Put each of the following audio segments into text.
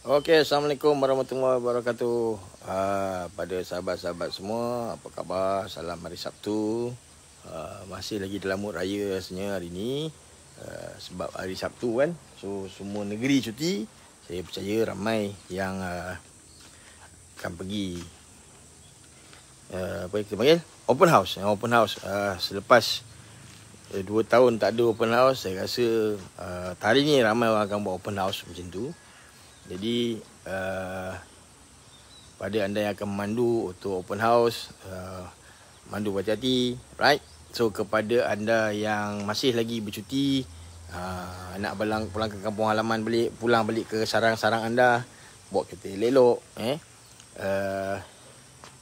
Okey, Assalamualaikum warahmatullahi wabarakatuh. Pada sahabat-sahabat semua, apa khabar? Salam hari Sabtu. Masih lagi dalam mood raya rasanya hari ni. Sebab hari Sabtu kan. So, semua negeri cuti. Saya percaya ramai yang akan pergi apa kita panggil? Open house. Open house. Selepas 2 tahun tak ada open house, saya rasa hari ni ramai orang akan buat open house macam tu. Jadi pada anda yang akan memandu untuk open house, mandu berhati-hati, right? So kepada anda yang masih lagi bercuti, nak pulang ke kampung halaman pulang balik ke sarang-sarang anda, bawa kereta elok,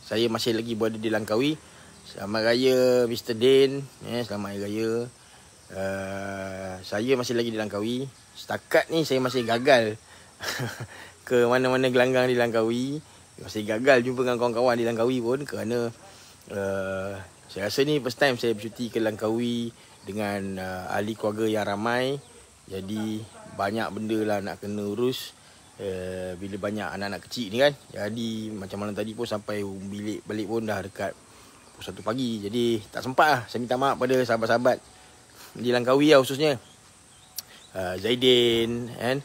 saya masih lagi berada di Langkawi. Selamat Raya Mr. Din, selamat Hari Raya. Saya masih lagi di Langkawi. Setakat ni saya masih gagal ke mana-mana gelanggang di Langkawi. Masih gagal jumpa dengan kawan-kawan di Langkawi pun kerana saya rasa ni first time saya bercuti ke Langkawi dengan ahli keluarga yang ramai. Jadi banyak benda lah nak kena urus. Bila banyak anak-anak kecil ni kan. Jadi macam malam tadi pun sampai bilik balik pun dah dekat pukul 1 pagi. Jadi tak sempat lah. Saya minta maaf pada sahabat-sahabat di Langkawi lah khususnya. Zaidin kan,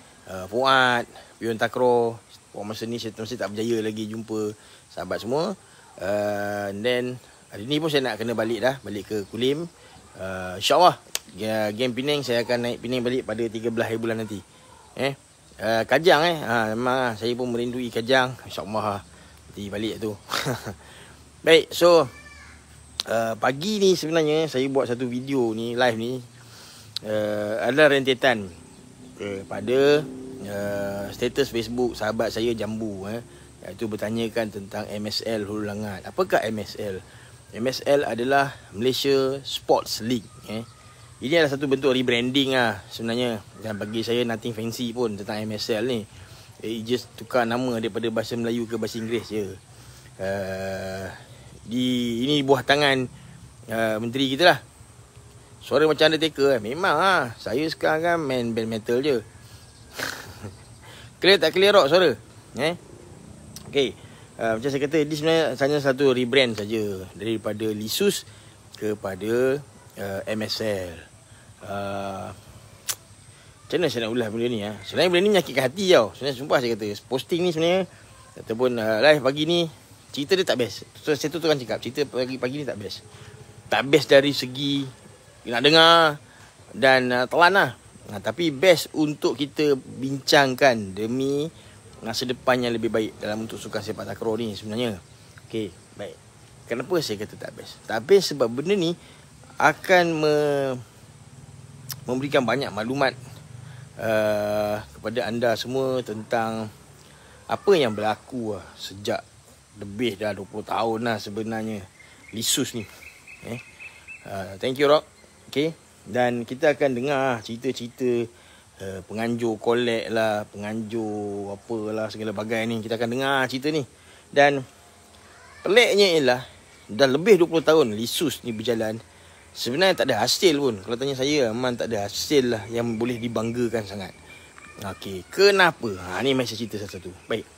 Fuad, Pion Takro. Masa ni saya masih tak berjaya lagi jumpa sahabat semua. And then hari ni pun saya nak kena balik dah, balik ke Kulim. InsyaAllah game Penang saya akan naik Penang balik pada 13 hari bulan nanti. Kajang memang saya pun merindui Kajang. InsyaAllah nanti balik tu. Baik, so pagi ni sebenarnya saya buat satu video ni, live ni, adalah rentetan kepada status Facebook sahabat saya Jambu, iaitu bertanyakan tentang MSL Hulu Langat. Apakah MSL? MSL adalah Malaysia Sports League. Ini adalah satu bentuk rebranding sebenarnya. Dan bagi saya nothing fancy pun tentang MSL ni. Just tukar nama daripada bahasa Melayu ke bahasa Inggeris je. Ini buah tangan menteri kita lah. Suara macam Undertaker memang saya sekarang kan main band metal je. Clear tak clear rock suara? Okay, macam saya kata, ini sebenarnya hanya satu rebrand saja daripada Lisus kepada MSL. Macam mana saya nak ulas benda ni? Sebenarnya benda ni menyakitkan hati tau. Sebenarnya sumpah saya kata, posting ni sebenarnya ataupun live pagi ni, cerita dia tak best. So, saya tu kan cakap, cerita pagi ni tak best. Tak best dari segi nak dengar dan telan lah. Tapi best untuk kita bincangkan demi masa depan yang lebih baik dalam untuk sukan sepak takraw ni sebenarnya. Okey, baik. Kenapa saya kata tak best? Tak best sebab benda ni akan memberikan banyak maklumat kepada anda semua tentang apa yang berlaku sejak lebih dah 20 tahun lah sebenarnya Lisus ni. Thank you Rock. Okay. Dan kita akan dengar cerita-cerita penganjur kolek lah, penganjur apalah, segala bagai ni. Kita akan dengar cerita ni. Dan peliknya ialah dah lebih 20 tahun Lisus ni berjalan, sebenarnya tak ada hasil pun. Kalau tanya saya, memang tak ada hasil lah yang boleh dibanggakan sangat. Okay, kenapa? Ni mesti cerita satu-satu. Baik.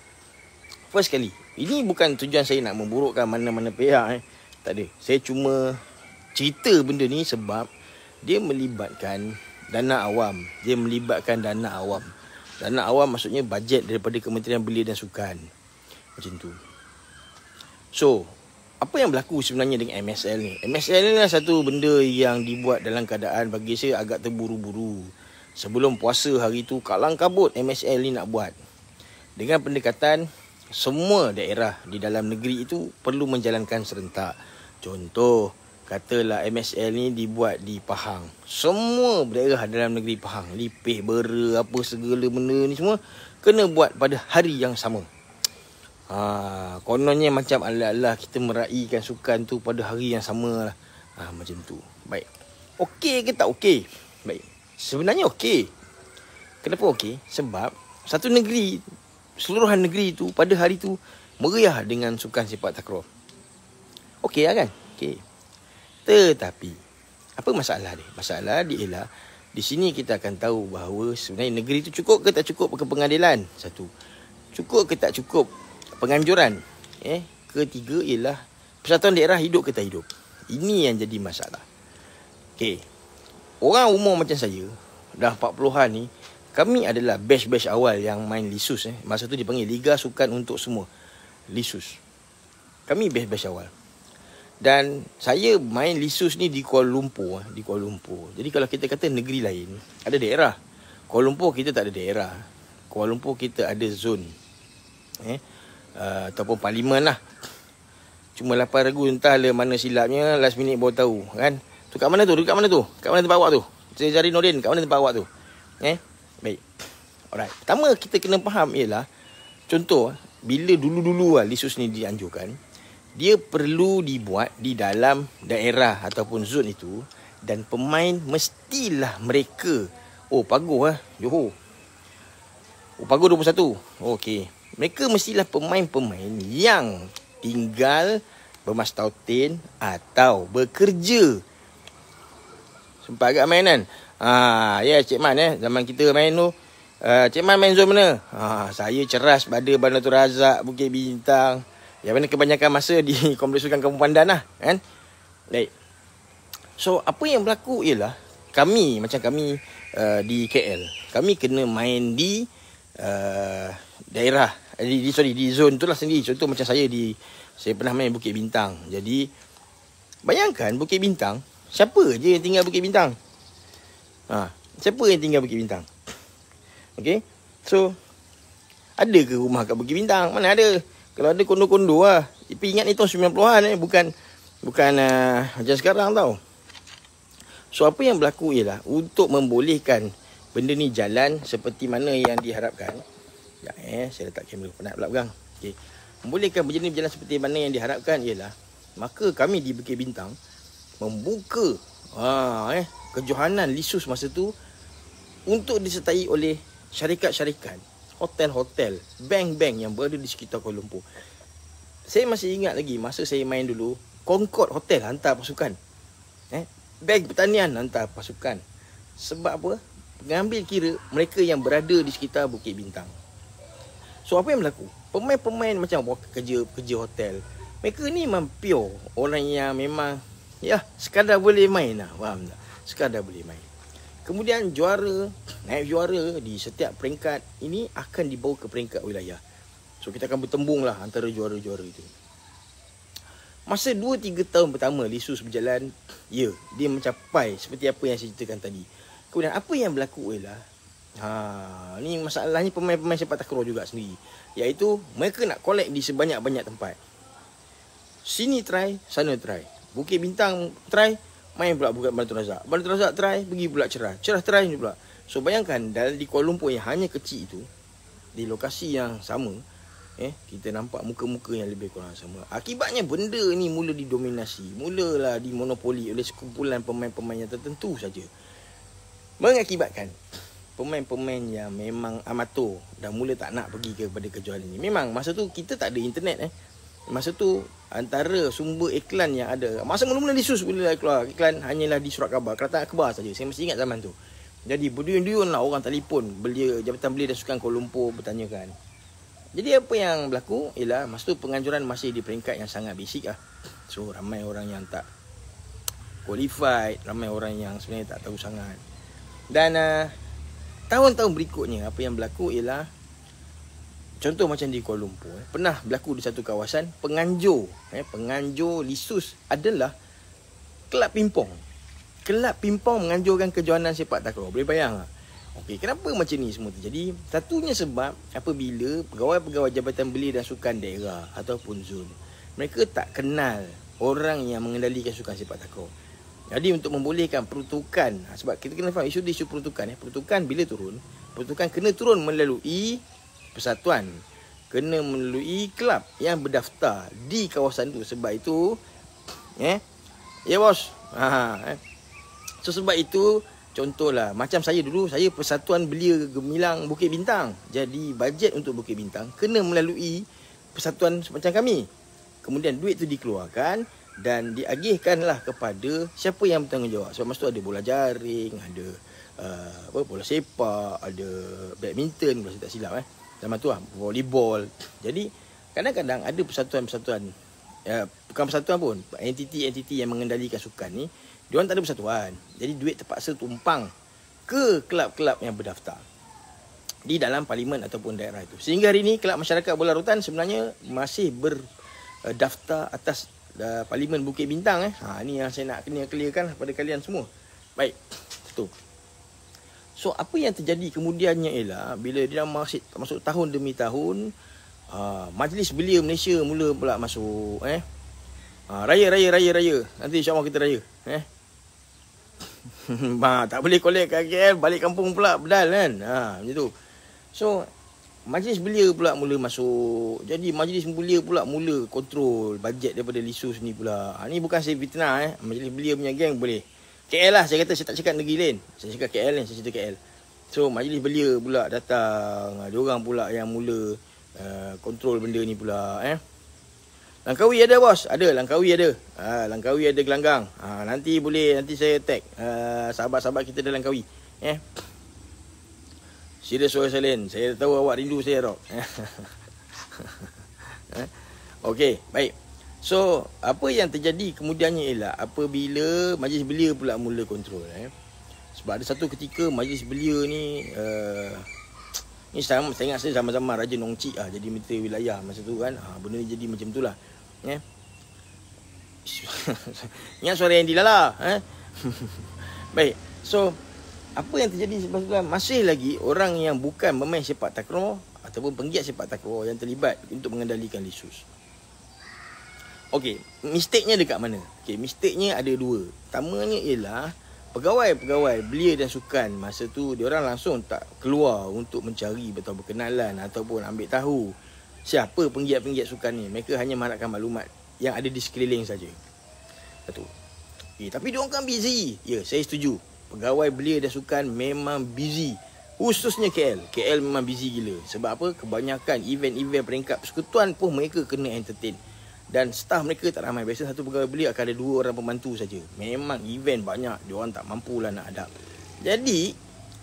First kali, ini bukan tujuan saya nak memburukkan mana-mana pihak. Tak ada. Saya cuma cerita benda ni sebab dia melibatkan dana awam. Dana awam maksudnya bajet daripada Kementerian Belia dan Sukan. Macam tu. So, apa yang berlaku sebenarnya dengan MSL ni? MSL ni adalah satu benda yang dibuat dalam keadaan bagi saya agak terburu-buru. Sebelum puasa hari tu, kalang kabut MSL ni nak buat. Dengan pendekatan semua daerah di dalam negeri itu perlu menjalankan serentak. Contoh, katalah MSL ni dibuat di Pahang. Semua daerah dalam negeri Pahang, Lipih, Bera, apa segala benda ni semua kena buat pada hari yang sama. Kononnya macam ala-ala kita meraihkan sukan tu pada hari yang sama lah. Macam tu. Baik. Okey ke tak okey? Baik. Sebenarnya okey. Kenapa okey? Sebab satu negeri, seluruhan negeri tu pada hari tu meriah dengan sukan sepak takraw. Okey lah kan? Okey. Tetapi apa masalah dia? Masalah dia ialah di sini kita akan tahu bahawa sebenarnya negeri itu cukup ke tak cukup ke pengadilan. Satu. Cukup ke tak cukup? Penganjuran. Ketiga ialah persatuan daerah hidup ke tak hidup. Ini yang jadi masalah. Okey. Orang umur macam saya, dah 40-an ni, kami adalah batch-batch awal yang main Lisus. Masa tu dipanggil Liga Sukan Untuk Semua. Lisus. Kami batch-batch awal. Dan saya main Lisus ni di Kuala Lumpur. Jadi kalau kita kata negeri lain, ada daerah. Kuala Lumpur kita tak ada daerah. Kuala Lumpur kita ada zon. Ataupun parlimen lah. Cuma 8 regu entahlah mana silapnya, last minute baru tahu kan. Tu kat mana tu? Dekat mana tu? Kat mana tempat awak tu? Saya cari Nordin, kat mana tempat awak tu? Baik. Alright. Pertama kita kena faham ialah, contoh, bila dulu-dulu Lisus ni dianjurkan, dia perlu dibuat di dalam daerah ataupun zon itu, dan pemain mestilah mereka, Paguh Johor. Paguh 21. Okey. Mereka mestilah pemain-pemain yang tinggal bermastautin atau bekerja. Sempat agak main kan? Cik Man zaman kita main tu, Cik Man main zon mana? Saya ceras pada Bandar Tun Razak, Bukit Bintang. Yang mana kebanyakan masa di Kompleks Sukan Kampung Pandan lah kan? Baik. So apa yang berlaku ialah kami di KL, kami kena main di daerah di zon tu lah sendiri. Contoh macam saya pernah main Bukit Bintang. Jadi bayangkan Bukit Bintang, siapa je yang tinggal Bukit Bintang? Siapa yang tinggal Bukit Bintang? Okey. So ada ke rumah kat Bukit Bintang? Mana ada? Kalau ada kondo-kondo lah. Tapi ingat ni tahun 90-an bukan macam sekarang tau. So apa yang berlaku ialah untuk membolehkan benda ni jalan seperti mana yang diharapkan. Saya letak kamera penat pula pegang. Okey. Membolehkan benda ni berjalan seperti mana yang diharapkan ialah, maka kami di Bukit Bintang membuka kejohanan Lisus masa tu untuk disertai oleh syarikat-syarikat, hotel-hotel, bank-bank yang berada di sekitar Kuala Lumpur. Saya masih ingat lagi masa saya main dulu, Concord Hotel hantar pasukan. Bank Pertanian hantar pasukan. Sebab apa? Mengambil kira mereka yang berada di sekitar Bukit Bintang. So apa yang berlaku? Pemain-pemain macam kerja hotel, mereka ni memang pure orang yang memang sekadar boleh main lah. Faham tak? Sekadar boleh main. Kemudian naik juara di setiap peringkat ini akan dibawa ke peringkat wilayah. So kita akan bertembung lah antara juara-juara itu. Masa 2-3 tahun pertama Lisus berjalan, dia mencapai seperti apa yang saya ceritakan tadi. Kemudian apa yang berlaku ialah, ni masalahnya pemain-pemain sepak takraw juga sendiri, iaitu mereka nak collect di sebanyak-banyak tempat. Sini try, sana try. Bukit Bintang try, main pula bukan Bandar Tun Razak. Bandar Tun Razak try, pergi pula Cerah. Cerah try pula. So bayangkan di Kuala Lumpur yang hanya kecil itu, di lokasi yang sama, kita nampak muka-muka yang lebih kurang sama. Akibatnya benda ni mula didominasi, mulalah dimonopoli oleh sekumpulan pemain-pemain yang tertentu saja. Mengakibatkan pemain-pemain yang memang amatur dah mula tak nak pergi kepada kejuaraan ini. Memang masa tu kita tak ada internet. Masa tu antara sumber iklan yang ada, masa mula-mula Lisus boleh keluar iklan hanyalah di surat khabar, Keratan Akhbar saja. Saya masih ingat zaman tu. Jadi berduyun-duyun lah orang telefon Jabatan Belia dan Sukan Kuala Lumpur bertanyakan. Jadi apa yang berlaku ialah masa tu penganjuran masih di peringkat yang sangat basic lah. So ramai orang yang tak qualified, ramai orang yang sebenarnya tak tahu sangat. Dan tahun-tahun berikutnya apa yang berlaku ialah, contoh macam di Kuala Lumpur, pernah berlaku di satu kawasan penganjur Lisus adalah kelab pimpong. Kelab pimpong menganjurkan kejohanan sepak takraw. Boleh bayang tak? Okey, kenapa macam ni semua terjadi? Satunya sebab apabila pegawai-pegawai Jabatan Belia dan Sukan daerah ataupun zon, mereka tak kenal orang yang mengendalikan sukan sepak takraw. Jadi untuk membolehkan peruntukan, sebab kita kena faham isu peruntukan. Peruntukan bila turun, peruntukan kena turun melalui persatuan, kena melalui kelab yang berdaftar di kawasan tu. Sebab itu bos. So sebab itu, contohlah macam saya dulu, saya Persatuan Belia Gemilang Bukit Bintang. Jadi bajet untuk Bukit Bintang kena melalui persatuan macam kami. Kemudian duit tu dikeluarkan dan diagihkanlah kepada siapa yang bertanggungjawab. Sebab masa tu ada bola jaring, ada bola sepak, ada badminton kalau saya tak silap. Zaman tu lah, volleyball. Jadi kadang-kadang ada persatuan-persatuan, bukan persatuan pun, entiti-entiti yang mengendalikan sukan ni, diorang tak ada persatuan. Jadi duit terpaksa tumpang ke kelab-kelab yang berdaftar di dalam parlimen ataupun daerah itu. Sehingga hari ini kelab masyarakat bola rutan sebenarnya masih berdaftar atas parlimen Bukit Bintang. Ni yang saya nak kena clearkan kepada kalian semua. Baik, satu. So apa yang terjadi kemudiannya ialah bila dia masuk tahun demi tahun, Majlis Belia Malaysia mula pula masuk. Raya. Nanti insya-Allah kita raya. Tak boleh collect kat KL, balik kampung pula bedal kan. Macam tu. So Majlis Belia pula mula masuk. Jadi Majlis Belia pula mula kontrol bajet daripada Lisus ni pula. Ni bukan saya fitnah. Majlis Belia punya geng boleh. KL lah saya kata, saya tak cakap negeri lain. Saya cakap KL ni, saya cerita KL. So Majlis Belia pula datang. Diorang pula yang mula kontrol benda ni pula. Langkawi ada bos? Ada, Langkawi ada. Langkawi ada gelanggang. Nanti saya tag sahabat-sahabat kita dalam Langkawi. Serius Suara Salin, saya tahu awak rindu saya, Rock. Okey, baik. So, apa yang terjadi kemudiannya ialah apabila Majlis Belia pula mula kontrol. Sebab ada satu ketika Majlis Belia ni ni saya ingat saya zaman-zaman Raja Nong Cik jadi menteri wilayah masa tu kan. Benda ni jadi macam tu lah. Ingat suara yang dilala. Baik. So, apa yang terjadi sebab masih lagi orang yang bukan pemain sepak takraw ataupun penggiat sepak takraw yang terlibat untuk mengendalikan Lisus. Okey, mistaknya dekat mana? Okey, mistaknya ada dua. Pertamanya ialah pegawai-pegawai belia dan sukan masa tu diorang langsung tak keluar untuk mencari atau berkenalan ataupun ambil tahu siapa penggiat-penggiat sukan ni. Mereka hanya mengharapkan maklumat yang ada di sekeliling saja. Satu. Tapi diorang kan busy. Ya, saya setuju. Pegawai belia dan sukan memang busy. Khususnya KL. KL memang busy gila. Sebab apa? Kebanyakan event-event peringkat persekutuan pun mereka kena entertain. Dan staff mereka tak ramai. Biasa satu pegawai belia akan ada 2 orang pembantu saja. Memang event banyak. Diorang tak mampulah nak hadap. Jadi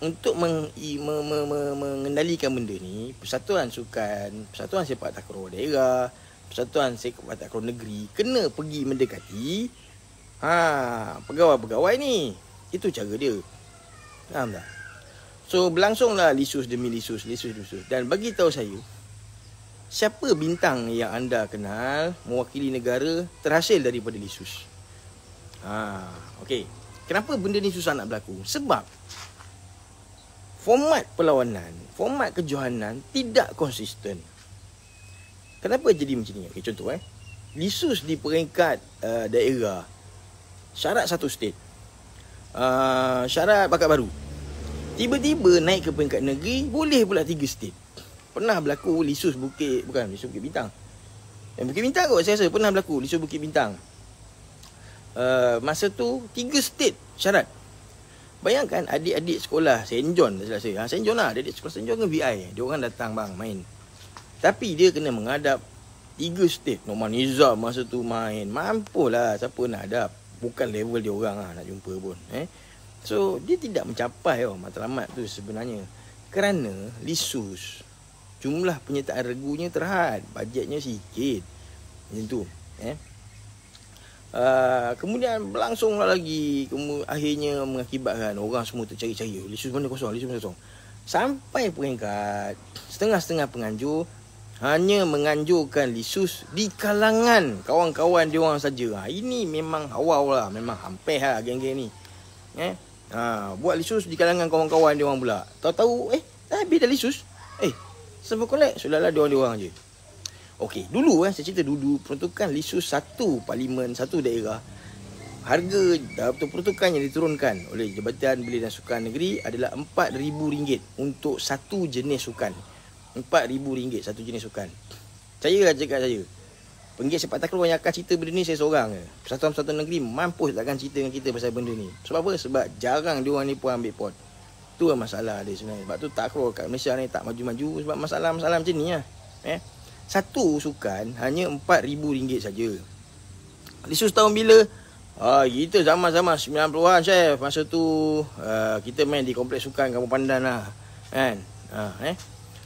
untuk mengendalikan benda ni, Persatuan Sukan, Persatuan Sepak Takraw Daerah, Persatuan Sepak Takraw Negeri kena pergi mendekati pegawai-pegawai ni. Itu cara dia. Faham tak? So berlangsunglah Lisus demi Lisus. Dan bagi tahu saya, siapa bintang yang anda kenal mewakili negara terhasil daripada Lisus? Okey. Kenapa benda ni susah nak berlaku? Sebab format perlawanan, format kejohanan tidak konsisten. Kenapa jadi macam ni? Okey, contoh Lisus di peringkat daerah, syarat 1 state, syarat bakat baru. Tiba-tiba naik ke peringkat negeri, boleh pula 3 state. Pernah berlaku Lisus Bukit Bintang. Bukit Bintang kot saya rasa pernah berlaku Lisus Bukit Bintang. Masa tu 3 state syarat. Bayangkan adik-adik sekolah St. John, tak salah saya. St. John lah, adik-adik sekolah St. John ke VI. Dia orang datang bang main. Tapi dia kena menghadap 3 state. Norman Nizam masa tu main. Mampulah siapa nak hadap. Bukan level dia orang lah nak jumpa pun. So dia tidak mencapai matlamat tu sebenarnya. Kerana Lisus jumlah penyertaan regunya terhad, bajetnya sikit. Macam tu. Kemudian berlangsunglah lagi, akhirnya mengakibatkan orang semua tercari-cari. Lisus mana kosong. Sampai peringkat setengah-setengah penganjur hanya menganjurkan Lisus di kalangan kawan-kawan dia orang saja. Ini memang awal lah, memang hampir lah geng-geng ni. Buat Lisus di kalangan kawan-kawan dia orang pula. Tahu-tahu habis dah Lisus. Server collect, sudahlah dia orang je. Okey, dulu saya cerita dulu peruntukan Lisus 1 parlimen, 1 daerah. Harga atau peruntukan yang diturunkan oleh Jabatan Belia dan Sukan Negeri adalah RM4,000 untuk satu jenis sukan. RM4,000 satu jenis sukan. Saya cakap saya, penggiat sepak takraw yang akan cerita benda ni saya seorang je. Persatuan-persatuan negeri mampus takkan cerita dengan kita pasal benda ni. Sebab apa? Sebab jarang dia orang ni pun ambil pot. Tu lah masalah dia sebenarnya. Sebab tu takraw kat Malaysia ni tak maju-maju sebab masalah-masalah macam ni lah. Satu sukan hanya RM4,000 saja. Lisus tahun bila? Kita zaman-zaman 90-an chef. Masa tu kita main di kompleks sukan Kampung Pandan lah. Kan?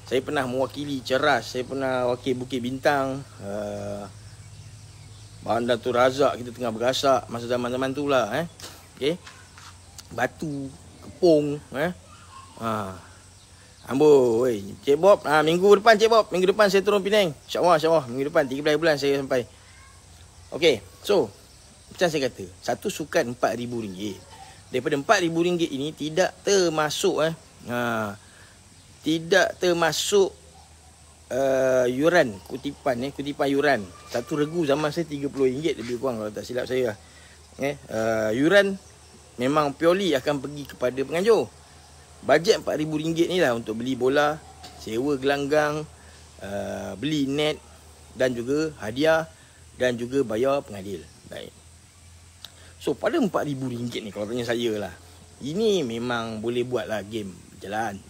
Saya pernah mewakili Ceras, saya pernah wakil Bukit Bintang, Bandar Tun Razak kita tengah berasak masa zaman-zaman tu lah. Okay. Batu, Kepung. Amboi, Cik Bob, minggu depan Cik Bob, minggu depan saya turun Penang. InsyaAllah, minggu depan 13 bulan saya sampai. Okay, so macam saya kata, satu sukan RM4,000. Daripada RM4,000 ini tidak termasuk tidak termasuk yuran kutipan yuran. Satu regu zaman saya RM30 lebih kurang kalau tak silap saya. Yuran memang purely akan pergi kepada penganjur. Bajet RM4,000 ni lah untuk beli bola, sewa gelanggang, beli net dan juga hadiah dan juga bayar pengadil. Baik. So pada RM4,000 ni kalau tanya saya lah, ini memang boleh buat lah game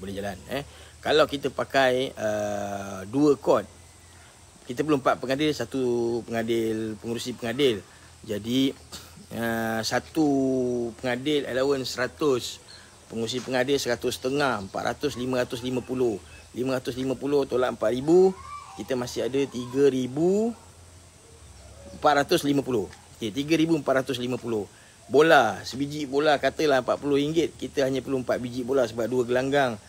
boleh jalan. Kalau kita pakai 2 kod, kita perlu 4 pengadil, 1 pengadil, pengurusi pengadil. Jadi 1 pengadil allowance 100, pengurusi pengadil 100.5, 400, 550. 550 tolak 4,000, kita masih ada 3,450. Okay, 3,450. Bola, sebiji bola katalah RM40, kita hanya perlu 4 biji bola sebab 2 gelanggang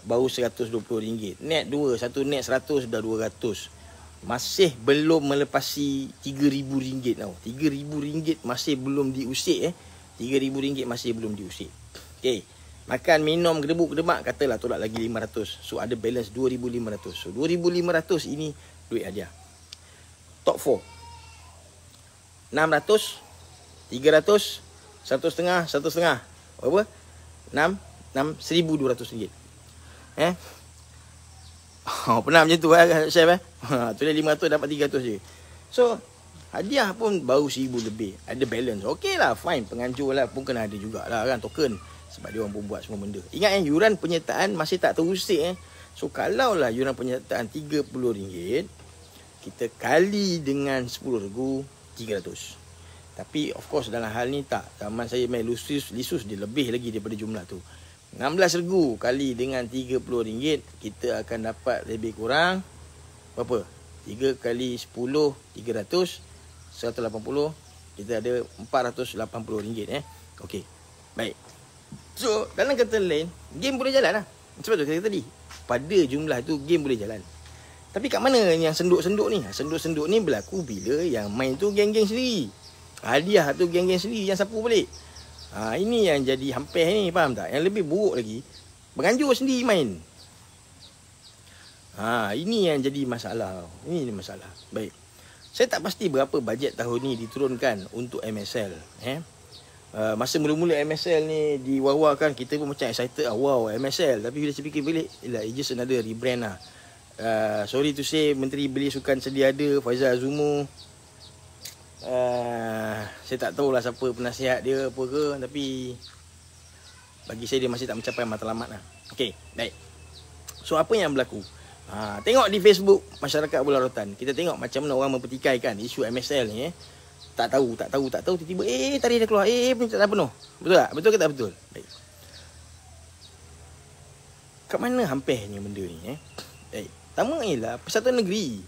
baru RM120. Net 2, 1 net 100 dah RM200. Masih belum melepasi RM3,000 tau. RM3,000 masih belum diusik RM3,000 masih belum diusik. Okey. Makan, minum, gedebuk-gedemak katalah tolak lagi RM500. So ada balance RM2,500. So RM2,500 ini duit hadiah. Top 4. 600, 300, 1,5, 1,5. Berapa? 1,200 ringgit. Pernah macam tu Chef tulis 500 dapat 300 je. So hadiah pun baru 1,000 lebih. Ada balance. Okey lah, fine. Penganjur lah pun kena ada jugalah kan, token. Sebab dia orang pun buat semua benda. Ingat yuran penyertaan masih tak terusik. So kalau lah yuran penyertaan RM30, kita kali dengan 10 regu, 300. Tapi of course dalam hal ni tak. Zaman saya main lisus dia lebih lagi daripada jumlah tu. 16 regu kali dengan RM30, kita akan dapat lebih kurang berapa? 3 kali 10, 300, 180, kita ada RM480. Okey. Baik. So dalam kata lain, game boleh jalan lah. Sebab tu kata tadi, pada jumlah tu game boleh jalan. Tapi kat mana yang senduk-senduk ni? Senduk-senduk ni berlaku bila yang main tu geng-geng sendiri. Hadiah tu geng-geng sendiri yang sapu balik. Ini yang jadi hampir ni, faham tak? Yang lebih buruk lagi, penganjur sendiri main. Ini yang jadi masalah. Ini masalah. Baik. Saya tak pasti berapa bajet tahun ni diturunkan untuk MSL. Masa mula-mula MSL ni diwar-warkan, kita pun macam excited. Wow, MSL. Tapi bila saya fikir balik, it's just another rebrand lah. Sorry to say, Menteri Belia Sukan sedia ada, Faizal Azumu. Saya tak tahulah siapa penasihat dia apa ke, tapi bagi saya dia masih tak mencapai matlamat lah. Okey, baik. So apa yang berlaku? Tengok di Facebook Masyarakat Bola Rotan, kita tengok macam mana orang mempertikaikan isu MSL ni. Tak tahu, tiba-tiba tarikh dah keluar, penyertaan penuh. Betul tak? Betul ke tak betul? Baik. Kat mana hampirnya benda ni? Baik. Pertama ialah Persatuan Negeri.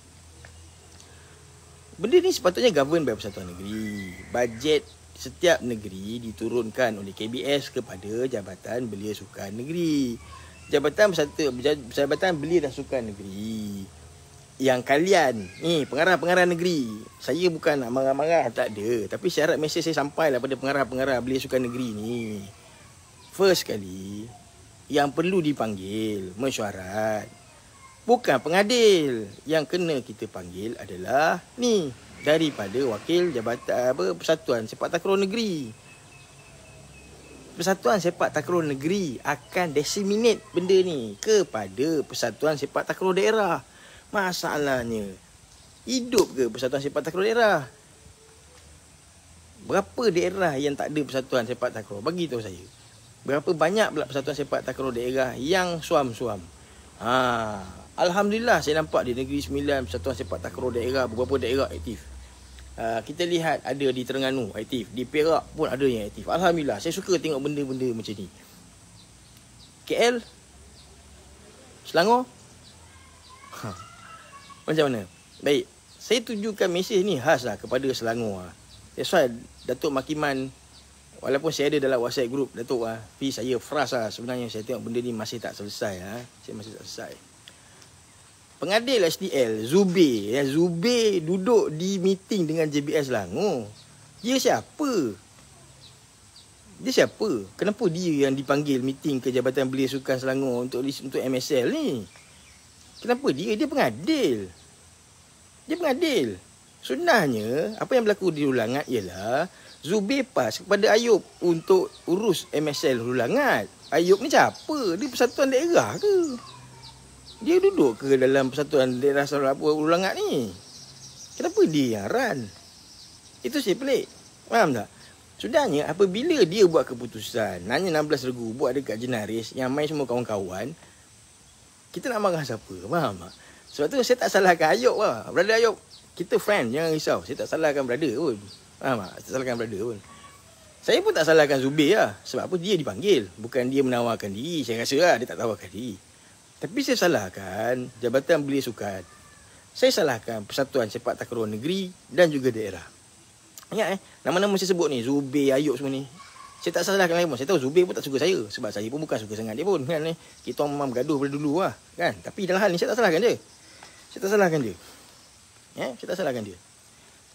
Benda ni sepatutnya govern by Persatuan Negeri. Bajet setiap negeri diturunkan oleh KBS kepada Jabatan Belia Sukan Negeri. Jabatan Belia dan Sukan Negeri. Yang kalian, ni pengarah-pengarah negeri. Saya bukan nak marah-marah, tak ada. Tapi syarat mesej saya sampai lah pada pengarah-pengarah Belia Sukan Negeri ni. First kali, yang perlu dipanggil mesyuarat bukan pengadil. Yang kena kita panggil adalah ni, daripada wakil jabatan Persatuan Sepak Takraw Negeri. Persatuan Sepak Takraw Negeri akan disseminate benda ni kepada Persatuan Sepak Takraw Daerah. Masalahnya, hidup ke Persatuan Sepak Takraw Daerah? Berapa daerah yang tak ada Persatuan Sepak Takraw? Bagi tahu saya. Berapa banyak pula Persatuan Sepak Takraw Daerah yang suam-suam? Alhamdulillah saya nampak di Negeri Sembilan Persatuan Sepak Takraw Daerah beberapa daerah aktif. Kita lihat ada di Terengganu aktif, di Perak pun ada yang aktif. Alhamdulillah, saya suka tengok benda-benda macam ni. KL, Selangor, Macam mana? Baik, saya tujukan mesej ni khas lah kepada Selangor lah. That's why Datuk Makiman, walaupun saya ada dalam WhatsApp group Datuk lah, tapi saya frust lah sebenarnya. Saya tengok benda ni masih tak selesai lah. Saya masih tak selesai. Pengadil SDL Zubir duduk di meeting dengan JBS Selangor. Dia siapa? Kenapa dia yang dipanggil meeting ke Jabatan Belia Sukan Selangor untuk MSL ni? Kenapa dia? Dia pengadil. Sebenarnya apa yang berlaku di Hulu Langat ialah Zubir pas kepada Ayub untuk urus MSL Hulu Langat. Ayub ni siapa? Dia persatuan daerah ke? Dia duduk ke dalam persatuan daerah Hulu Langat ni? Kenapa dia yang run? Itu saya pelik. Faham tak? Sebenarnya apabila dia buat keputusan nanya 16 regu buat dekat Jenaris yang main semua kawan-kawan, kita nak marah siapa? Faham tak? Sebab tu saya tak salahkan Ayub lah. Brother Ayub, kita friend, jangan risau. Saya tak salahkan brother pun. Faham tak? Tak salahkan brother pun. Saya pun tak salahkan Zubir lah. Sebab apa dia dipanggil? Bukan dia menawarkan diri. Saya rasa lah dia tak tawarkan diri. Tapi saya salahkan Jabatan Belia Sukan. Saya salahkan Persatuan Sepak Takraw Negeri dan juga daerah. Ingat nama-nama saya sebut ni, Zubir, Ayub semua ni. Saya tak salahkan lagi pun. Saya tahu Zubir pun tak suka saya. Sebab saya pun bukan suka sangat dia pun. Kan, kita orang memang bergaduh pada dulu lah. Kan? Tapi dalam hal ni saya tak salahkan dia. Saya tak salahkan dia.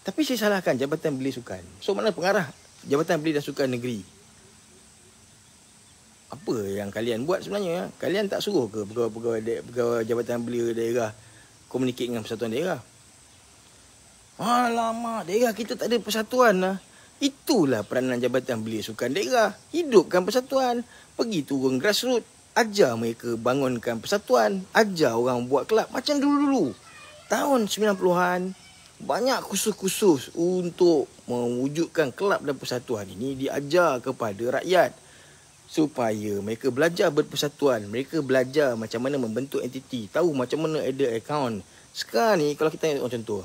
Tapi saya salahkan Jabatan Belia Sukan. So mana pengarah Jabatan Belia dan Sukan Negeri? Apa yang kalian buat sebenarnya? Kalian tak suruh ke pegawai Jabatan Belia daerah communicate dengan persatuan daerah? Alamak, daerah kita tak ada persatuan lah. Itulah peranan Jabatan Belia Sukan daerah. Hidupkan persatuan. Pergi turun grassroots. Ajar mereka bangunkan persatuan. Ajar orang buat kelab macam dulu-dulu. Tahun 90-an, banyak kursus-kursus untuk mewujudkan kelab dan persatuan ini diajar kepada rakyat. Supaya mereka belajar berpersatuan. Mereka belajar macam mana membentuk entiti. Tahu macam mana ada account. Sekarang ni kalau kita tengok contoh,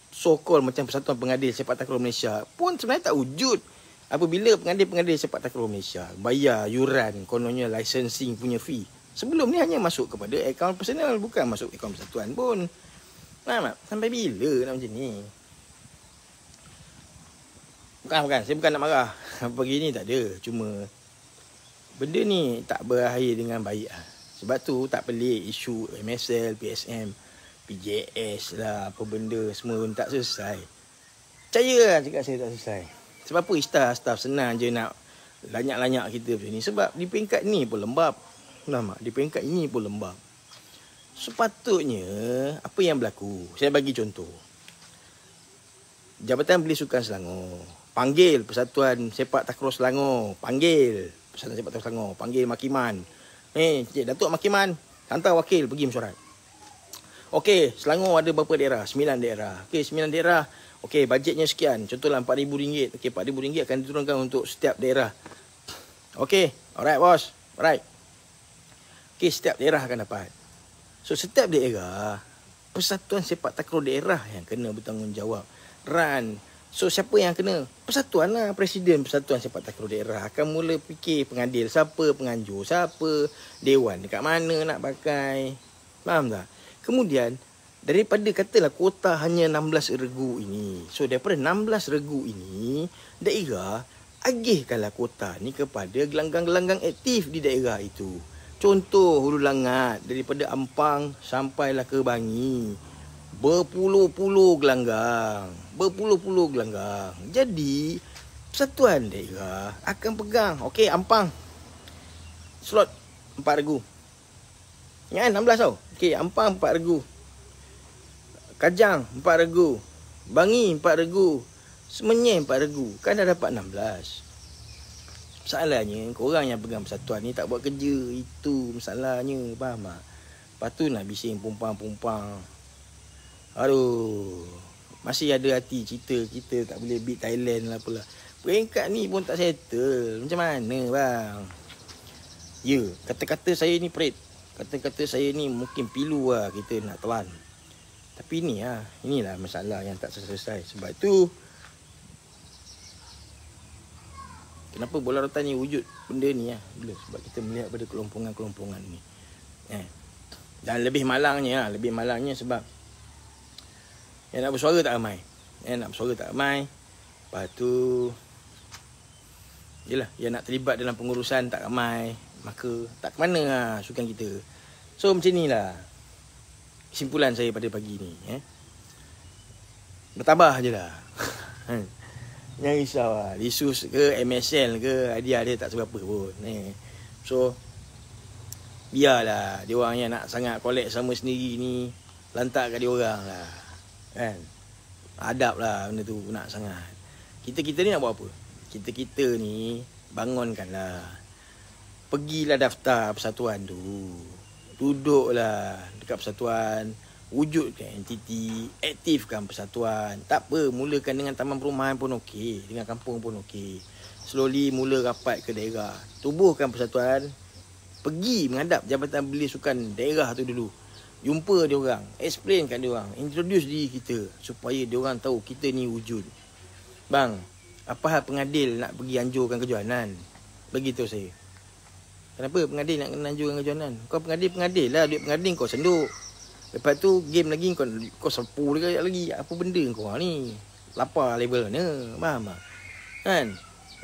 so-called macam Persatuan Pengadil Sepak Takraw Malaysia pun sebenarnya tak wujud. Apabila pengadil-pengadil Sepak Takraw Malaysia bayar yuran, kononnya licensing punya fee. Sebelum ni hanya masuk kepada akaun personal, bukan masuk akaun persatuan pun. Faham tak? Sampai bila nak macam ni? Bukan. Saya bukan nak marah. Begini tak ada. Cuma benda ni tak berakhir dengan baik lah. Sebab tu tak pelik isu MSL, PSM, PJS lah, apa benda semua pun tak selesai. Percaya lah cakap saya tak selesai. Sebab apa staff senang je nak lanyak-lanyak kita macam ni. Sebab di peringkat ni pun lembab. Faham tak? Di peringkat ini pun lembab. Sepatutnya apa yang berlaku? Saya bagi contoh. Jabatan Belia Sukan Selangor panggil Persatuan Sepak Takraw Selangor, panggil Persatuan Sepak Takraw Selangor, panggil Makiman. Cik Datuk Makiman, hantar wakil pergi mesyuarat. Okey, Selangor ada berapa daerah? 9 daerah. Okey, 9 daerah. Okey, bajetnya sekian. Contohlah RM4,000. Okey, RM4,000 akan diturunkan untuk setiap daerah. Okey, alright bos. Alright. Okey, setiap daerah akan dapat. So, setiap daerah, Persatuan Sepak Takraw daerah yang kena bertanggungjawab. Run. So, siapa yang kena? Persatuan lah. Presiden Persatuan Sepak Takraw daerah akan mula fikir pengadil. Siapa penganjur? Siapa? Dewan dekat mana nak pakai? Faham tak? Kemudian, daripada katalah kuota hanya 16 regu ini. So, daripada 16 regu ini, daerah agihkanlah kuota ni kepada gelanggang-gelanggang aktif di daerah itu. Contoh Hulu Langat, daripada Ampang sampailah ke Bangi. Berpuluh-puluh gelanggang. Jadi, persatuan daerah akan pegang. Okey, Ampang. Slot 4 regu. Ingat 16 tau. Okey, Ampang 4 regu. Kajang 4 regu. Bangi 4 regu. Semenyih 4 regu. Kan dah dapat 16. Masalahnya, korang yang pegang persatuan ni tak buat kerja. Itu masalahnya. Faham tak? Lepas tu nak bising pumpang-pumpang. Aduh. Masih ada hati cerita kita tak boleh beat Thailand lah pula. Peringkat ni pun tak settle. Macam mana bang? Ya, kata-kata saya ni perit. Kata-kata saya ni mungkin pilu lah kita nak telan. Tapi ni lah. Inilah masalah yang tak selesai. Sebab tu kenapa bola rotan ni wujud benda ni lah. Sebab kita melihat pada kelompongan-kelompongan ni. Dan lebih malangnya sebab Yang nak bersuara tak ramai. Lepas tu yelah, yang nak terlibat dalam pengurusan tak ramai. Maka tak ke mana lah sukan kita. So macam ni lah kesimpulan saya pada pagi ni. Bertabah je lah. Jangan risau lah. Lisus ke MSL ke, hadiah dia tak seberapa pun. So biarlah dia orang yang nak sangat collect sama sendiri ni, lantak kat dia orang lah. Kan? Adab lah benda tu nak sangat. Kita ni nak buat apa? Kita ni bangunkanlah. Pergilah daftar persatuan tu. Duduklah dekat persatuan, wujudkan entiti, aktifkan persatuan. Tak apa, mulakan dengan taman perumahan pun okey, dengan kampung pun okey. Slowly mula rapat ke daerah. Tubuhkan persatuan. Pergi menghadap Jabatan Belia Sukan daerah tu dulu. Jumpa dia orang, explain kat dia orang, introduce diri kita supaya dia orang tahu kita ni wujud. Bang, apa hal pengadil nak pergi anjurkan kejohanan? Beritahu saya. Kenapa pengadil nak kena anjurkan kejohanan? Kau pengadil lah, duit pengadil kau senduk. Lepas tu game lagi kau serpu lagi. Apa benda kau ni? Lapar level mana? Faham tak? Kan?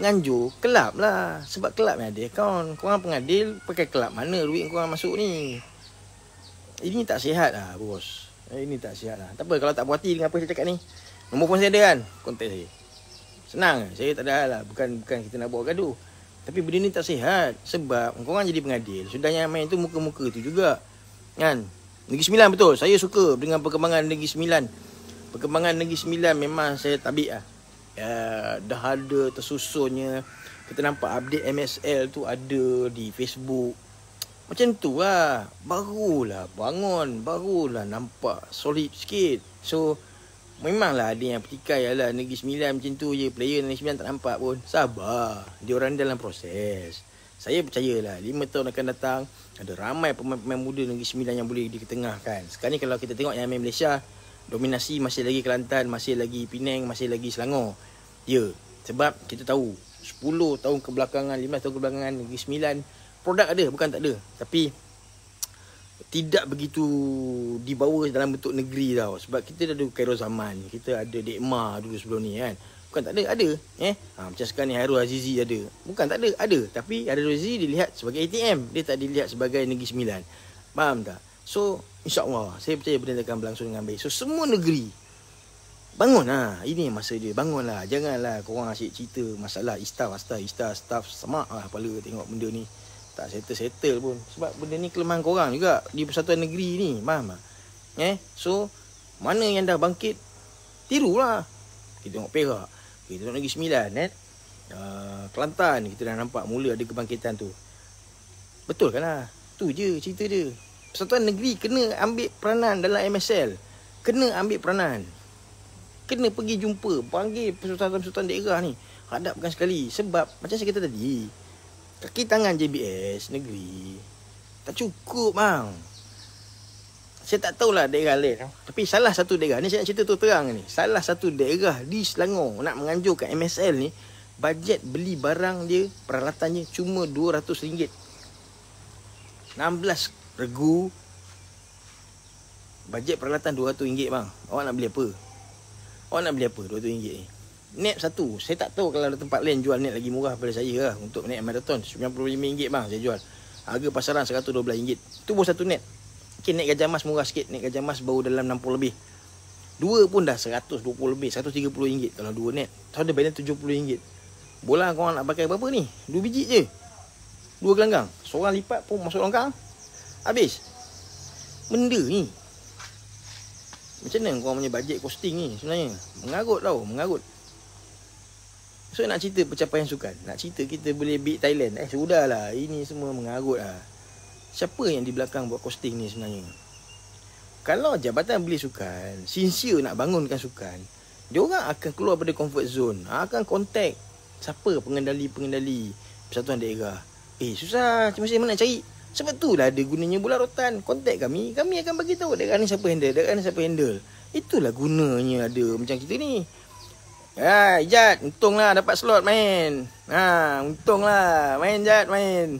Nganjur kelab lah. Sebab kelab yang ada akaun. Korang pengadil pakai kelab mana duit korang masuk ni? Ini tak sihat lah bos. Ini tak sihat lah. Tak apa, kalau tak puas hati dengan apa saya cakap ni, nombor phone saya ada kan? Kontak saya. Senang, saya tak ada hal lah. Bukan kita nak buat gaduh. Tapi benda ni tak sihat. Sebab korang jadi pengadil, sudahnya main tu muka-muka tu juga. Kan? Negeri Sembilan betul. Saya suka dengan perkembangan Negeri Sembilan. Perkembangan Negeri Sembilan memang saya tabik lah. Dah ada tersusunnya. Kita nampak update MSL tu ada di Facebook. Macam tu lah. Barulah bangun. Barulah nampak solid sikit. So memanglah ada yang petikai lah Negeri Sembilan macam tu je. Player Negeri Sembilan tak nampak pun. Sabar. Diorang dalam proses. Saya percayalah 5 tahun akan datang ada ramai pemain-pemain muda Negeri Sembilan yang boleh diketengahkan. Sekarang ni kalau kita tengok yang main Malaysia, dominasi masih lagi Kelantan, masih lagi Penang, masih lagi Selangor. Ya, sebab kita tahu 10 tahun kebelakangan, 15 tahun kebelakangan Negeri Sembilan produk ada, bukan tak ada. Tapi tidak begitu dibawa dalam bentuk negeri tau. Sebab kita dah ada Khairul Zaman, kita ada Dekma dulu sebelum ni kan. Bukan tak ada. Macam sekarang ni Hairul Azizi ada. Bukan tak ada. Tapi Hairul Azizi dilihat sebagai ATM. Dia tak dilihat sebagai Negeri Sembilan. Faham tak? So insyaAllah saya percaya benda akan berlangsung dengan baik. So semua negeri bangun lah. Ini masa dia. Bangun lah. Janganlah korang asyik cerita masalah staff semak lah kepala tengok benda ni. Tak settle pun. Sebab benda ni kelemahan korang juga di persatuan negeri ni. Faham tak? So mana yang dah bangkit, tirulah. Kita tengok Perak, kita tengok Negeri Sembilan, Kelantan, kita dah nampak mula ada kebangkitan tu. Betul kan lah. Tu je cerita dia. Persatuan negeri kena ambil peranan dalam MSL. Kena ambil peranan. Kena pergi jumpa, panggil persatuan-persatuan daerah ni, hadapkan sekali. Sebab macam saya kata tadi, kaki tangan JBS negeri tak cukup bang. Saya tak tahulah daerah lain, tapi salah satu daerah ni, saya nak cerita tu terang ni, salah satu daerah di Selangor nak menganjurkan MSL ni, bajet beli barang dia, peralatannya cuma RM200. 16 regu bajet peralatan RM200 bang. Awak nak beli apa? RM200 ni? Net satu. Saya tak tahu kalau ada tempat lain jual net lagi murah daripada saya lah. Untuk net marathon RM95 bang saya jual. Harga pasaran RM112. Tu baru satu net. Okay, net Gajah Mas murah sikit. Net Gajah Mas baru dalam RM60 lebih. Dua pun dah RM120 lebih, RM130 kalau dua net. So ada balance RM70. Bola korang nak pakai berapa ni? 2 biji je. 2 gelanggang. Seorang lipat pun masuk longkang. Habis. Benda ni macam mana korang punya bajet costing ni sebenarnya? Mengarut tau, mengarut. So nak cerita pencapaian sukan, nak cerita kita boleh beat Thailand, sudahlah, ini semua mengarut lah. Siapa yang di belakang buat costing ni sebenarnya? Kalau Jabatan Belia Sukan sincere nak bangunkan sukan, diorang akan keluar dari comfort zone, akan contact siapa pengendali persatuan daerah. Susah macam mana nak cari. Sebab tu lah ada gunanya bola rotan. Contact kami akan bagi tahu daerah ni siapa handle. Itulah gunanya ada macam kita ni. Ijat, untunglah dapat slot main. Untunglah main Jat, main.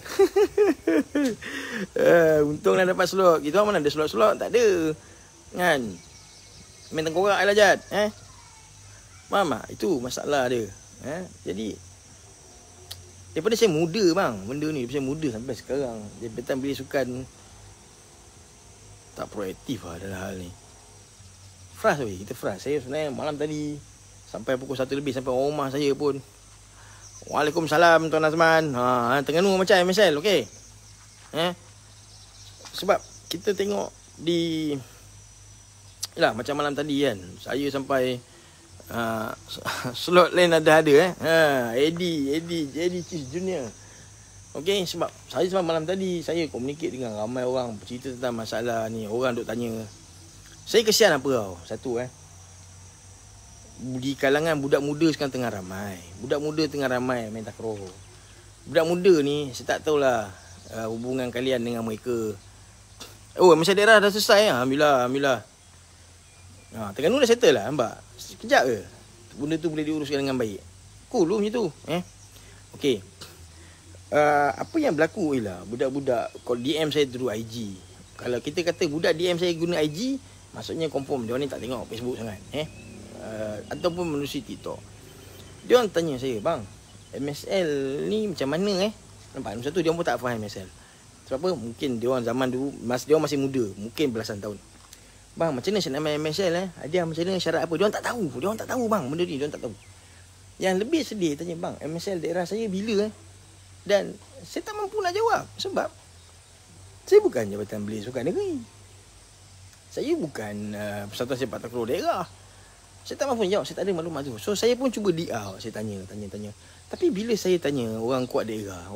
Untunglah dapat slot. Kita mana ada slot-slot, tak ada. Kan? Main tengkorak lah Jad. Faham tak? Itu masalah dia. Jadi daripada saya muda bang, benda ni daripada saya muda sampai sekarang. Jabatan Bilik Sukan tak proaktif lah dalam hal ni. Frust weh, kita frust. Saya sebenarnya malam tadi sampai pukul 1 lebih sampai rumah saya pun. Waalaikumsalam Tuan Azman. Terengganu macam MSL, okey. Sebab kita tengok di yalah macam malam tadi kan. Saya sampai slot lain ada Eddie Cheese Junior. Okey, sebab saya semalam malam tadi saya communicate dengan ramai orang bercerita tentang masalah ni. Orang duk tanya, saya kesian apa tau. Satu di kalangan budak muda sekarang tengah ramai. Budak muda tengah ramai main takraw. Budak muda ni saya tak tahulah hubungan kalian dengan mereka. Masa daerah dah selesai. Alhamdulillah. Terengganu dah settle lah, nampak? Sekejap ke? Benda tu boleh diuruskan dengan baik. Cool macam tu. Okey. Apa yang berlaku ialah budak-budak call DM saya through IG. Kalau kita kata budak DM saya guna IG, maksudnya confirm dia ni tak tengok Facebook sangat. Ataupun menerusi TikTok. Dia orang tanya saya, bang, MSL ni macam mana Nampak? Masa tu dia pun tak faham MSL. Sebab apa? Mungkin dia orang zaman dulu dia orang masih muda, mungkin belasan tahun. Bang, macam mana saya nak main MSL Hadiah macam mana, syarat apa? Dia orang tak tahu bang, benda ni dia orang tak tahu. Yang lebih sedih tanya, bang, MSL daerah saya bila Dan saya tak mampu nak jawab. Sebab saya bukan Jabatan Bilik Sukan Negeri. Saya bukan Persatuan Sepak Takraw Daerah. Saya tak mampu jawab, saya tak ada maklumat tu. So saya pun cuba saya tanya. Tapi bila saya tanya orang kuat daerah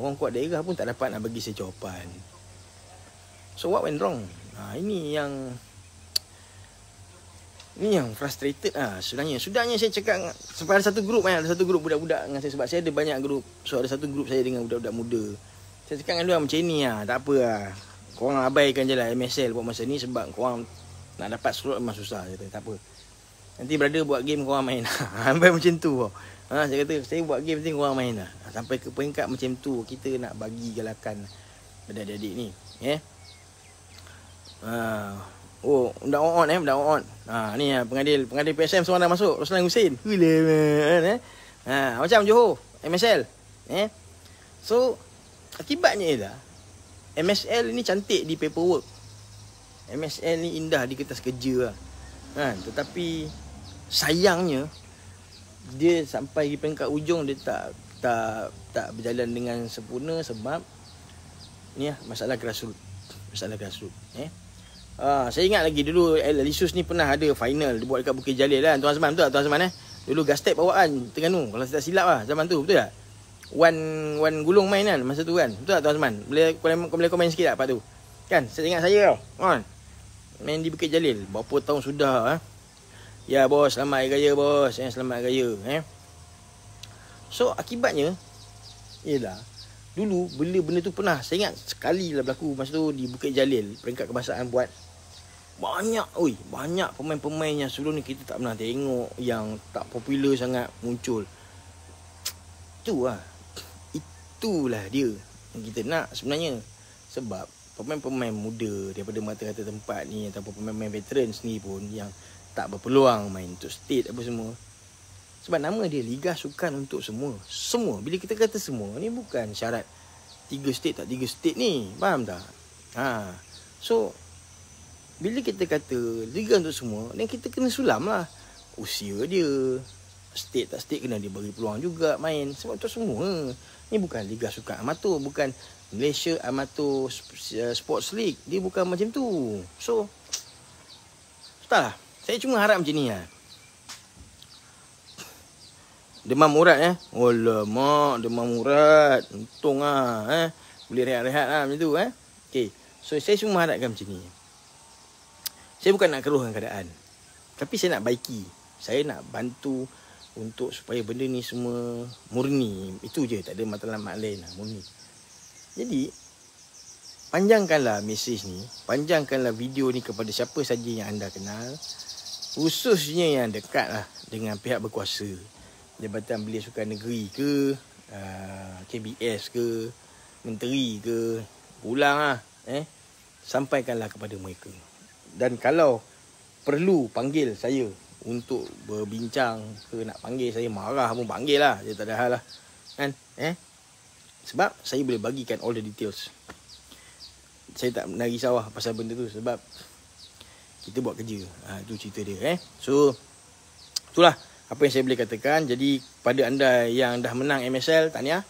pun tak dapat nak bagi saya jawapan. So what went wrong? Ini yang frustrated sebenarnya. Sudahnya saya cakap sampai ada satu grup budak-budak dengan saya, sebab saya ada banyak grup. So ada satu grup saya dengan budak-budak muda. Saya cakap dengan dia macam ni tak apa korang abaikan je lah MSL buat masa ni, sebab korang nak dapat slot memang susah. Saya kata tak apa, nanti brother buat game korang main. Sampai macam tu. Saya kata saya buat game nanti korang main lah. Sampai ke peringkat macam tu kita nak bagi galakan pada adik-adik ni. Dah on. Ni pengadil PSM semua dah masuk. Roslan Hussein. Macam Johor MSL. So akibatnya ialah MSL ni cantik di paperwork. MSL ni indah di kertas kerja tetapi sayangnya dia sampai di peringkat ujung dia tak berjalan dengan sempurna sebab ni masalah grassroots. Saya ingat lagi dulu Lisus ni pernah ada final dia buat dekat Bukit Jalil kan, Tuan Azman, betul tak Tuan Azman Dulu Gastep bawaan Terengganu kalau saya tak silap zaman tu, betul tak? Wan Gulung main kan masa tu kan, betul tak Tuan Azman? Boleh komen sikit tak part tu? Kan saya ingat saya tau main di Bukit Jalil berapa tahun sudah. Ya bos, selamat Hari Raya bos. Selamat Hari Raya. So akibatnya ialah dulu benda tu pernah, saya ingat sekali lah berlaku masa tu di Bukit Jalil, peringkat kebangsaan buat banyak pemain-pemain yang sebelum ni kita tak pernah tengok, yang tak popular sangat muncul. Itulah dia yang kita nak sebenarnya. Sebab pemain-pemain muda daripada mata-mata tempat ni ataupun pemain-pemain veteran sendiri pun yang tak berpeluang main untuk state apa semua. Sebab nama dia Liga Sukan untuk semua. Bila kita kata semua, ni bukan syarat 3 state tak 3 state ni. Faham tak? So bila kita kata Liga untuk semua, ni kita kena sulam lah usia dia. State tak state kena dia bagi peluang juga main. Sebab tu semua. Ni bukan Liga Sukan Amatur, bukan Malaysia Amatur Sports League. Dia bukan macam tu. So entahlah, saya cuma harap macam ni Demam urat Alamak, demam urat. Untung boleh rehat-rehat macam tu Okay. So saya cuma harapkan macam ni. Saya bukan nak keruhkan keadaan, tapi saya nak baiki. Saya nak bantu untuk supaya benda ni semua murni. Itu je, tak ada matlamat lain murni. Jadi panjangkanlah mesej ni, panjangkanlah video ni kepada siapa saja yang anda kenal, khususnya yang dekat lah dengan pihak berkuasa, Jabatan Bilik Sukan Negeri ke, KBS ke, menteri ke, pulang sampaikanlah kepada mereka. Dan kalau perlu panggil saya untuk berbincang ke nak panggil saya marah pun panggil lah. Dia tak ada hal lah. Kan? Sebab saya boleh bagikan all the details. Saya tak nak risau lah pasal benda tu. Sebab kita buat kerja. Itu cerita dia. So, itulah apa yang saya boleh katakan. Jadi, pada anda yang dah menang MSL, tahniah.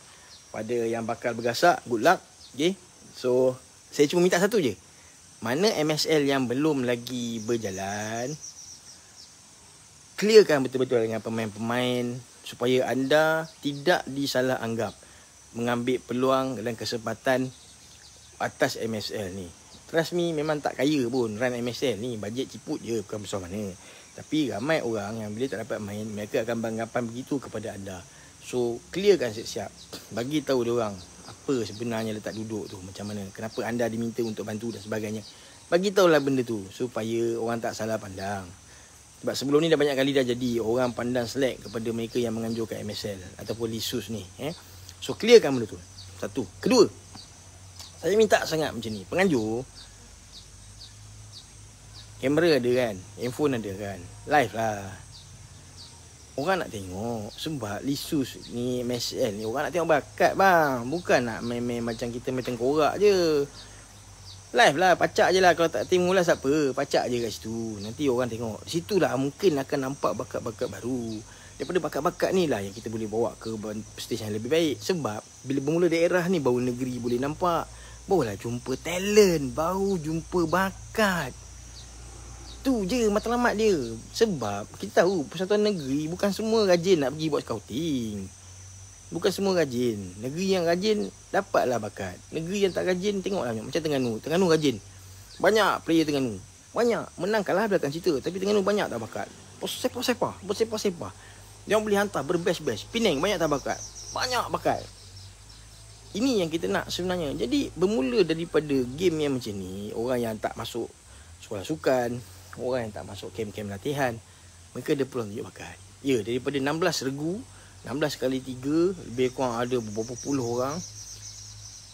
Pada yang bakal bergasak, good luck. Okay? So, saya cuma minta satu je. Mana MSL yang belum lagi berjalan, clearkan betul-betul dengan pemain-pemain supaya anda tidak disalah anggap mengambil peluang dan kesempatan atas MSL ni. Trust me, memang tak kaya pun run MSL ni. Bajet ciput je, bukan besar mana. Tapi ramai orang yang bila tak dapat main, mereka akan beranggapan begitu kepada anda. So, clearkan siap-siap. Bagi tahu dia orang apa sebenarnya letak duduk tu, macam mana, kenapa anda diminta untuk bantu dan sebagainya. Bagi tahulah benda tu supaya orang tak salah pandang. Sebab sebelum ni dah banyak kali dah jadi orang pandang selek kepada mereka yang menganjurkan MSL ataupun Lisus ni. So, clearkan benda tu. Satu. Kedua, saya minta sangat macam ni. Penganjur, kamera ada kan, handphone ada kan, live lah. Orang nak tengok. Sebab Lisus ni, MSL ni, orang nak tengok bakat bang. Bukan nak main-main macam kita main tengkorak je. Live lah, pacak je lah. Kalau tak tengok lah siapa, pacak je kat situ. Nanti orang tengok. Situlah mungkin akan nampak bakat-bakat baru. Daripada bakat-bakat ni lah yang kita boleh bawa ke stage yang lebih baik. Sebab bila bermula daerah ni, baru negeri boleh nampak. Barulah jumpa talent, baru jumpa bakat. Tu je matlamat dia. Sebab kita tahu persatuan negeri bukan semua rajin nak pergi buat scouting. Bukan semua rajin. Negeri yang rajin dapatlah bakat. Negeri yang tak rajin tengoklah macam Terengganu. Terengganu rajin. Banyak player Terengganu. Banyak. Menang kalah belakang cerita. Tapi Terengganu banyak tak bakat. Bersepah-sepah. Dia boleh hantar berbest-best. Penang banyak tak bakat. Banyak bakat. Ini yang kita nak sebenarnya. Jadi bermula daripada game yang macam ni, orang yang tak masuk sekolah sukan, orang yang tak masuk kem-kem latihan, mereka ada peluang tunjuk bakat. Ya, daripada 16 regu, 16 kali 3, lebih kurang ada beberapa puluh orang.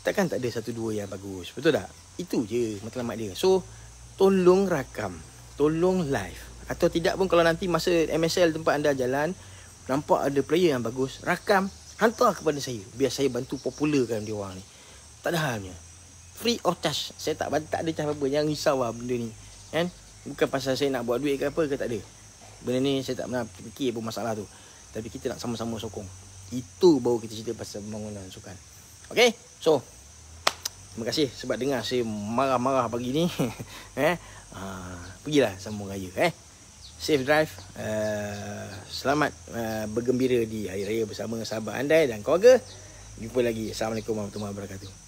Takkan tak ada satu dua yang bagus. Betul tak? Itu je matlamat dia. So, tolong rakam, tolong live. Atau tidak pun kalau nanti masa MSL tempat anda jalan, nampak ada player yang bagus, rakam, hantar kepada saya. Biar saya bantu popularkan dia orang ni. Tak ada halnya. Free of charge. Saya tak ada charge apa-apa. Jangan risau lah benda ni. Kan? Bukan pasal saya nak buat duit ke apa ke, tak ada. Benda ni saya tak pernah fikir pun masalah tu. Tapi kita nak sama-sama sokong. Itu baru kita cerita pasal pembangunan sukan. Okay? So, terima kasih sebab dengar saya marah-marah pagi ni. Pergilah sambung raya. Safe drive. Selamat bergembira di hari raya bersama sahabat anda dan keluarga. Jumpa lagi. Assalamualaikum warahmatullahi wabarakatuh.